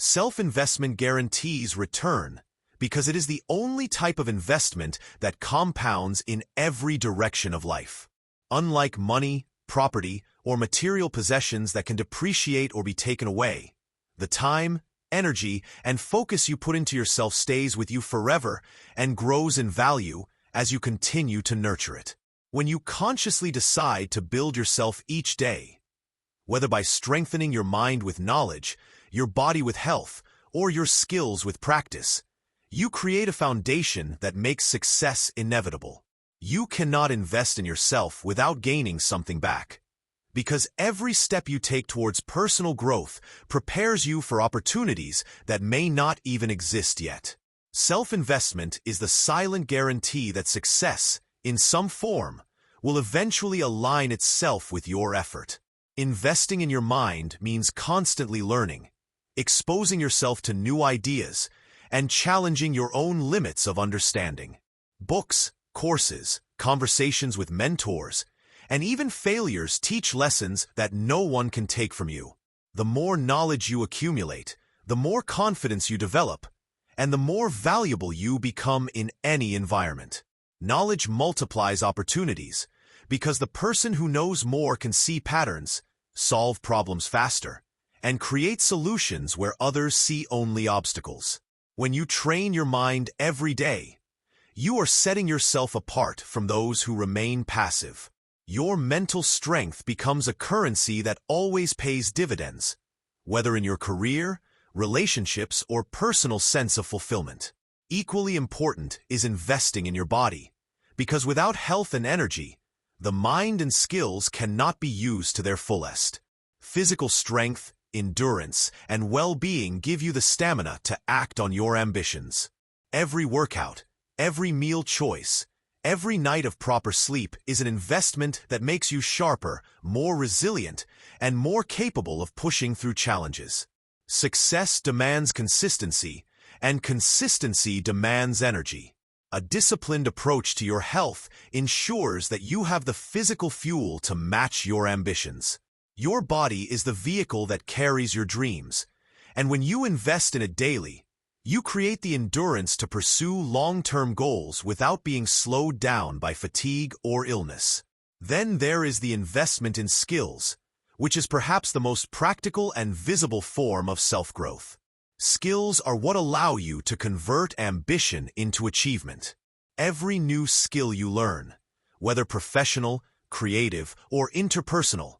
Self-investment guarantees return because it is the only type of investment that compounds in every direction of life. Unlike money, property, or material possessions that can depreciate or be taken away, the time, energy, and focus you put into yourself stays with you forever and grows in value as you continue to nurture it. When you consciously decide to build yourself each day, whether by strengthening your mind with knowledge, your body with health, or your skills with practice, you create a foundation that makes success inevitable. You cannot invest in yourself without gaining something back, because every step you take towards personal growth prepares you for opportunities that may not even exist yet. Self-investment is the silent guarantee that success, in some form, will eventually align itself with your effort. Investing in your mind means constantly learning, exposing yourself to new ideas, and challenging your own limits of understanding. Books, courses, conversations with mentors, and even failures teach lessons that no one can take from you. The more knowledge you accumulate, the more confidence you develop, and the more valuable you become in any environment. Knowledge multiplies opportunities, because the person who knows more can see patterns, solve problems faster, and create solutions where others see only obstacles. When you train your mind every day, you are setting yourself apart from those who remain passive. Your mental strength becomes a currency that always pays dividends, whether in your career, relationships, or personal sense of fulfillment. Equally important is investing in your body, because without health and energy, the mind and skills cannot be used to their fullest. Physical strength, endurance, and well-being give you the stamina to act on your ambitions. Every workout, every meal choice, every night of proper sleep is an investment that makes you sharper, more resilient, and more capable of pushing through challenges. Success demands consistency, and consistency demands energy. A disciplined approach to your health ensures that you have the physical fuel to match your ambitions. Your body is the vehicle that carries your dreams, and when you invest in it daily, you create the endurance to pursue long-term goals without being slowed down by fatigue or illness. Then there is the investment in skills, which is perhaps the most practical and visible form of self-growth. Skills are what allow you to convert ambition into achievement. Every new skill you learn, whether professional, creative, or interpersonal,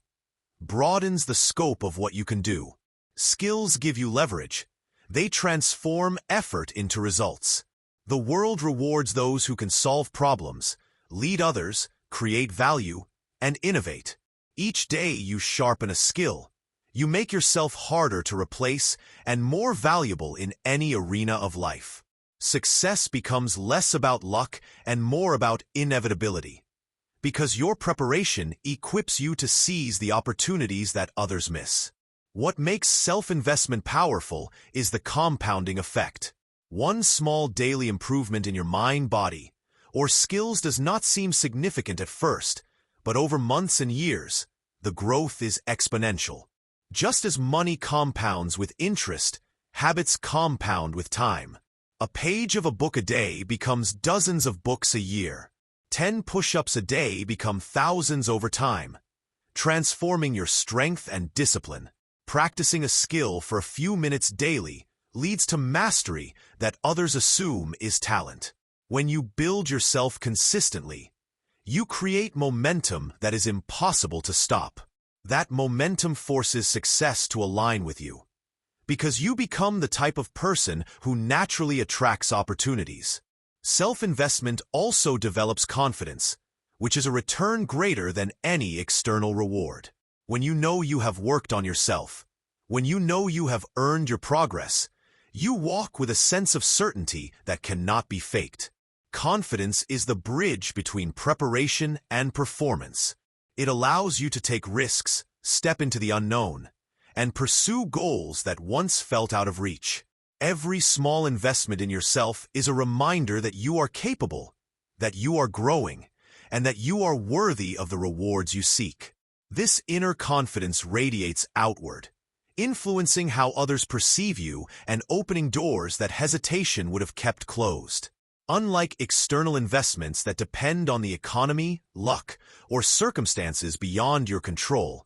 broadens the scope of what you can do. Skills give you leverage. They transform effort into results. The world rewards those who can solve problems, lead others, create value, and innovate. Each day you sharpen a skill, you make yourself harder to replace and more valuable in any arena of life. Success becomes less about luck and more about inevitability, because your preparation equips you to seize the opportunities that others miss. What makes self-investment powerful is the compounding effect. One small daily improvement in your mind, body, or skills does not seem significant at first, but over months and years, the growth is exponential. Just as money compounds with interest, habits compound with time. A page of a book a day becomes dozens of books a year. 10 push-ups a day become thousands over time, transforming your strength and discipline. Practicing a skill for a few minutes daily leads to mastery that others assume is talent. When you build yourself consistently, you create momentum that is impossible to stop. That momentum forces success to align with you, because you become the type of person who naturally attracts opportunities. Self-investment also develops confidence, which is a return greater than any external reward. When you know you have worked on yourself, when you know you have earned your progress, you walk with a sense of certainty that cannot be faked. Confidence is the bridge between preparation and performance. It allows you to take risks, step into the unknown, and pursue goals that once felt out of reach. Every small investment in yourself is a reminder that you are capable, that you are growing, and that you are worthy of the rewards you seek. This inner confidence radiates outward, influencing how others perceive you and opening doors that hesitation would have kept closed. Unlike external investments that depend on the economy, luck, or circumstances beyond your control,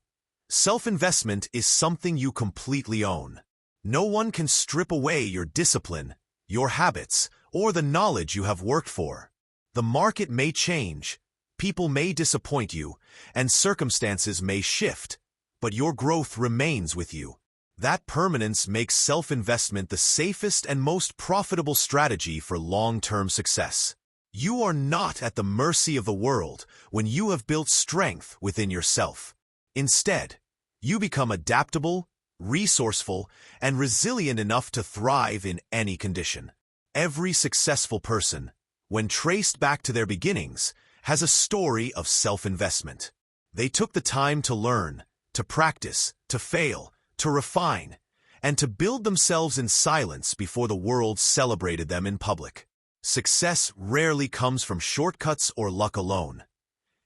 self-investment is something you completely own. No one can strip away your discipline, your habits, or the knowledge you have worked for. The market may change, people may disappoint you, and circumstances may shift, but your growth remains with you. That permanence makes self-investment the safest and most profitable strategy for long-term success. You are not at the mercy of the world when you have built strength within yourself. Instead, you become adaptable, resourceful, and resilient enough to thrive in any condition. Every successful person, when traced back to their beginnings, has a story of self-investment. They took the time to learn, to practice, to fail, to refine, and to build themselves in silence before the world celebrated them in public. Success rarely comes from shortcuts or luck alone.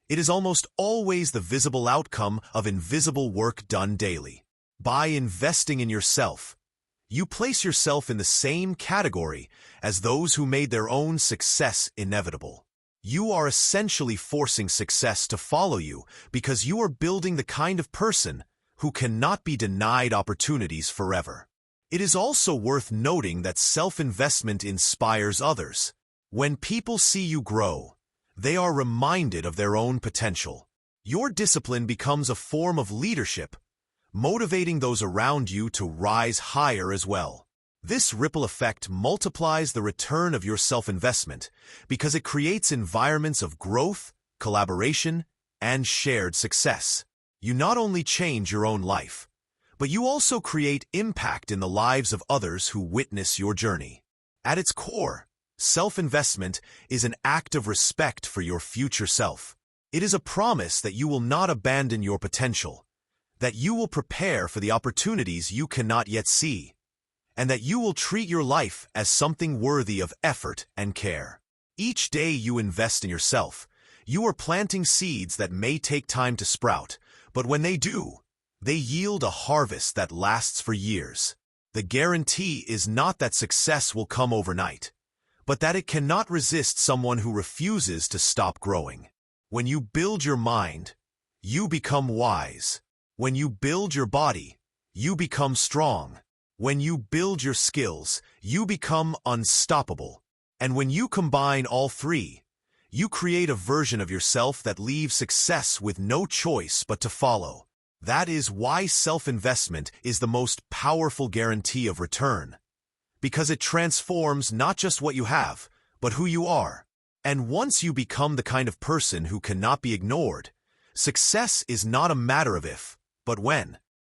It is almost always the visible outcome of invisible work done daily. By investing in yourself, you place yourself in the same category as those who made their own success inevitable. You are essentially forcing success to follow you because you are building the kind of person who cannot be denied opportunities forever. It is also worth noting that self-investment inspires others. When people see you grow, they are reminded of their own potential. Your discipline becomes a form of leadership, motivating those around you to rise higher as well. This ripple effect multiplies the return of your self-investment because it creates environments of growth, collaboration, and shared success. You not only change your own life, but you also create impact in the lives of others who witness your journey. At its core, self-investment is an act of respect for your future self. It is a promise that you will not abandon your potential, that you will prepare for the opportunities you cannot yet see, and that you will treat your life as something worthy of effort and care. Each day you invest in yourself, you are planting seeds that may take time to sprout, but when they do, they yield a harvest that lasts for years. The guarantee is not that success will come overnight, but that it cannot resist someone who refuses to stop growing. When you build your mind, you become wise. When you build your body, you become strong. When you build your skills, you become unstoppable. And when you combine all three, you create a version of yourself that leaves success with no choice but to follow. That is why self-investment is the most powerful guarantee of return, because it transforms not just what you have, but who you are. And once you become the kind of person who cannot be ignored, success is not a matter of if, but when.